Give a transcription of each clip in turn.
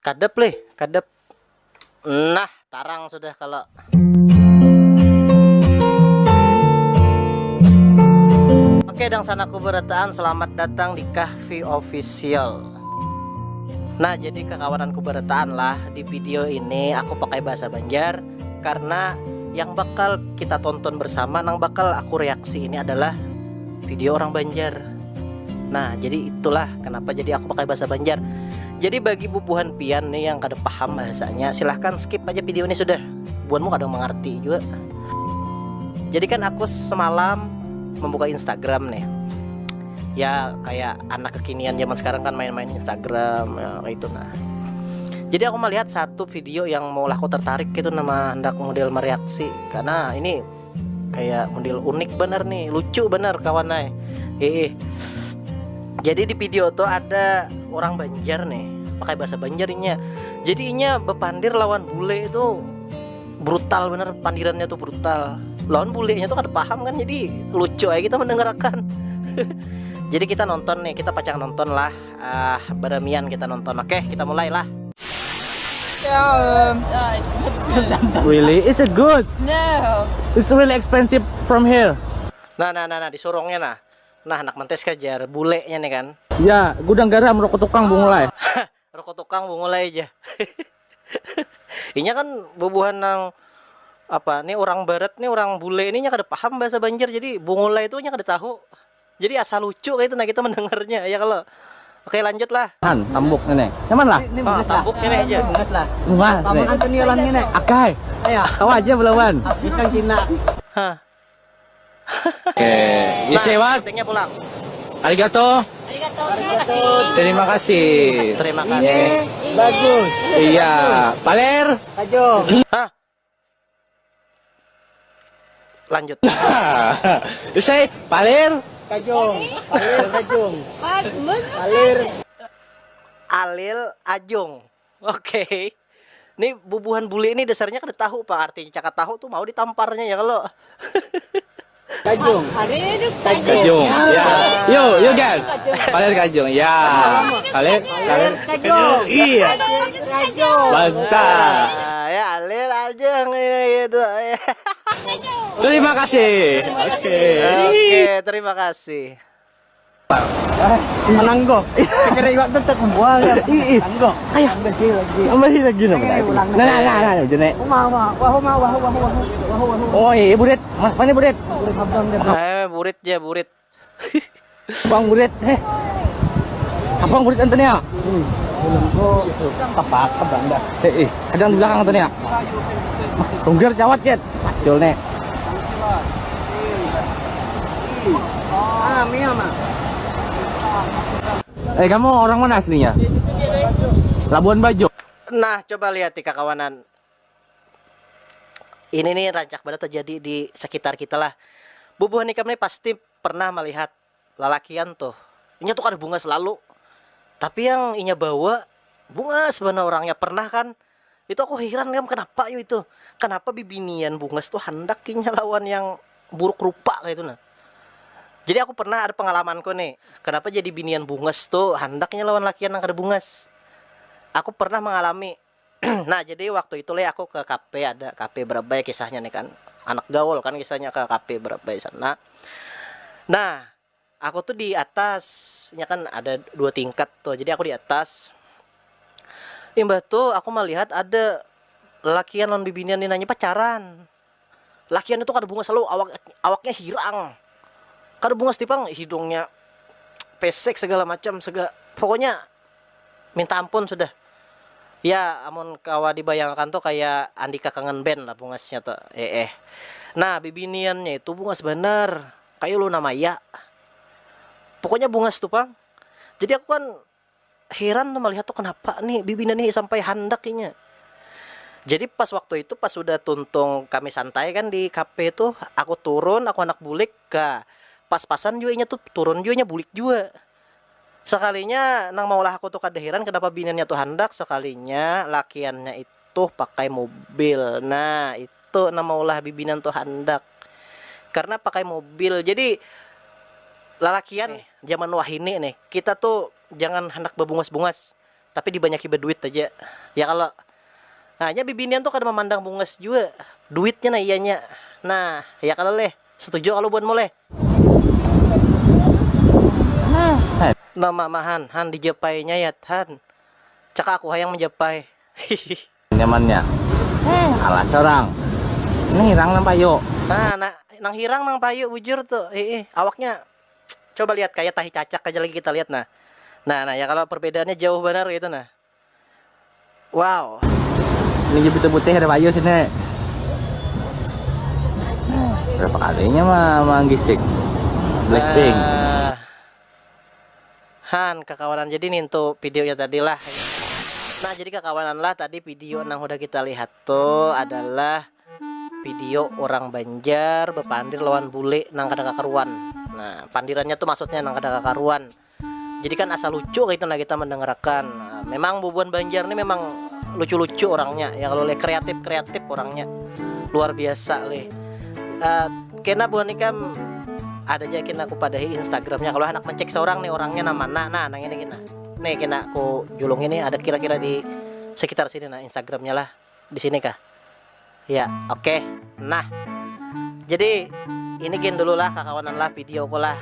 Kadep leh, kadep. Nah, tarang sudah kalau. Oke, dan sanaku berataan, selamat datang di Kahfi Official. Nah, jadi kekawananku berataan lah, di video ini aku pakai bahasa Banjar karena yang bakal kita tonton bersama, nang bakal aku reaksi ini adalah video orang Banjar. Nah, jadi itulah kenapa jadi aku pakai bahasa Banjar. Jadi bagi bubuhan pian nih yang kada paham bahasanya, silahkan skip aja video ini sudah. Buanmu kadang mengerti juga. Jadi kan aku semalam membuka Instagram nih. Ya kayak anak kekinian zaman sekarang kan main-main Instagram ya, kayak itu nah. Jadi aku melihat satu video yang mau aku tertarik gitu, nama hendak model mereaksi karena ini kayak model unik bener nih, lucu bener kawannya. Jadi di video tuh ada orang Banjar nih, pakai bahasa Banjarinya. Jadi inya bepandir lawan bule itu brutal bener, pandirannya tuh brutal. Lawan bulenya tuh kada paham kan, jadi lucu aja kita mendengarkan. Jadi kita nonton nih, kita pacang nonton lah, beremian kita nonton. Oke, kita mulai lah. Really? Is it good? No. It's really expensive from here. Nah, disorongnya nah. Nah, anak mentes kajar bulenya nih kan. Ya, gudang garam rokok tukang bungulai. Rokok tukang mulai aja. Inya kan bubuhan nang apa nih, orang barat nih, orang bule ini nya kada paham bahasa Banjar, jadi bungulai itu nya kada tahu. Jadi asal lucu kayak itu nah kita mendengarnya ya kalau. Oke, lanjut lah. Tambuk ini. Nyaman lah. Tambuk ini aja. Banget lah. Luas Paman nih. Anthony lang ini. Akai. Ayo. Kau aja belawan. Asisang Cina. Hah. You say what? Tingnya pulang. Arigato. Terima kasih. Terima kasih. Bagus. Iya. Paler. Kajong. Hah. Lanjut. You say paler. Kajong. Alir kajong. Alir. Alil Ajung. Oke. Ini bubuhan bule ini dasarnya kada tahu Pak, artinya cakap tahu tuh mau ditamparnya ya kalau. Kajong. Kajung. Ya. Yo guys. Paler kajung. Ya. Paler. Kajong. Iya. Kajong. Mantap. Ya Alil Ajung gitu. Terima kasih. Oke. Oke, terima kasih. Menanggo. Kira iwak tetep membuang ya. Menanggo. Ayo ambil lagi naman. Nah, jene. Wah. Oh, iya, burit. Mana burit? Burit ya, burit. Bang burit. Abang burit Antonia. Tapak ke banda. Kadang di belakang Antonia. Tunggar cawat jet. Pacul nih. Mia mah. Kamu orang mana aslinya? Labuan Bajo. Nah, coba lihat nih kawanan. Ini nih rancak banget terjadi di sekitar kita lah. Bubuhan ikam nih pasti pernah melihat lalakian tuh. Inya tuh ada bunga selalu. Tapi yang inya bawa bunga sebenarnya orangnya pernah kan? Itu aku heran kan, kenapa yuk itu? Kenapa bibinian bunga tuh hendak inya lawan yang buruk rupa kayak itu nah. Jadi aku pernah ada pengalamanku nih. Kenapa jadi binian bungas tuh hendaknya lawan lakian yang ada bungas. Aku pernah mengalami. Nah, jadi waktu itu aku ke kafe, ada kafe Berabai kisahnya nih kan. Anak gaul kan kisahnya ke kafe Berabai sana. Nah, aku tuh di atasnya kan ada 2 tingkat tuh. Jadi aku di atas. Imbah tuh aku melihat ada lakian lawan bibinian ini nanya pacaran. Lakian itu kada bunga selalu awaknya hirang. Kada bunga stipang hidungnya pesek segala macam pokoknya minta ampun sudah. Ya amun kawa dibayangkan tuh kayak Andika Kangen Band lah bungasnya tuh. Nah, bibiniannya itu bungas bener kayak lu nama ya. Pokoknya bungas tuh pang. Jadi aku kan heran tuh melihat tuh kenapa nih bibinian nih sampai handakinya. Jadi pas waktu itu pas sudah tuntung kami santai kan di kafe tuh, aku turun, aku anak bulik ke pas-pasan juga tuh turun juga bulik juga. Sekalinya nang maulah aku tuh kada heran kenapa biniannya tuh handak, sekalinya lakiannya itu pakai mobil. Nah, itu nang maulah bibinian tuh handak. Karena pakai mobil. Jadi lalakian zaman wahini nih, kita tuh jangan hendak berbungas-bungas. tapi dibanyaki berduit aja. Ya kalau hanya bibinian tuh kada memandang bungas juga. Duitnya nah ianya. Nah, ya kalau leh, setuju kalau buat mulai. Nama mahan, han dijepainya ya han. Cak aku hayang menjepai. Nyamannya. Alas orang. Ini hirang nang payo. Nah, nang hirang nang payu bujur tuh. Awaknya coba lihat kayak tahi cacak aja lagi kita lihat nah. Nah ya kalau perbedaannya jauh benar gitu nah. Wow. Ini putih-putih ada payo sini. Berapa kalinya mah gisik. Blackpink. Han kakawanan jadi nih untuk videonya tadi lah. Nah jadi kakawanan lah tadi video yang udah kita lihat tuh adalah video orang Banjar bepandir lawan bule nang kada kakaruan. Nah pandirannya tuh maksudnya nang kada kakaruan. Jadi kan asal lucu gitu nah kita mendengarkan. Nah, memang Bubuan Banjar nih memang lucu-lucu orangnya. Ya kalau le kreatif orangnya luar biasa le. Kena buan ikam ada aja kena aku pada Instagramnya kalau anak mencek seorang nih orangnya nama nah nang ini kena nih kena aku julung ini ada kira-kira di sekitar sini nah Instagramnya lah di sini kah ya oke. Nah jadi ini gini dulu lah kakawanan lah video ko lah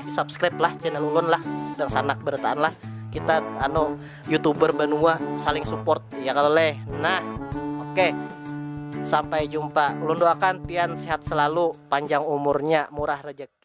subscribe lah channel ulun lah dan sanak bertaan lah kita YouTuber Banua saling support ya kalau leh. Nah oke. Sampai jumpa. Ulun doakan pian sehat selalu, panjang umurnya, murah rezeki.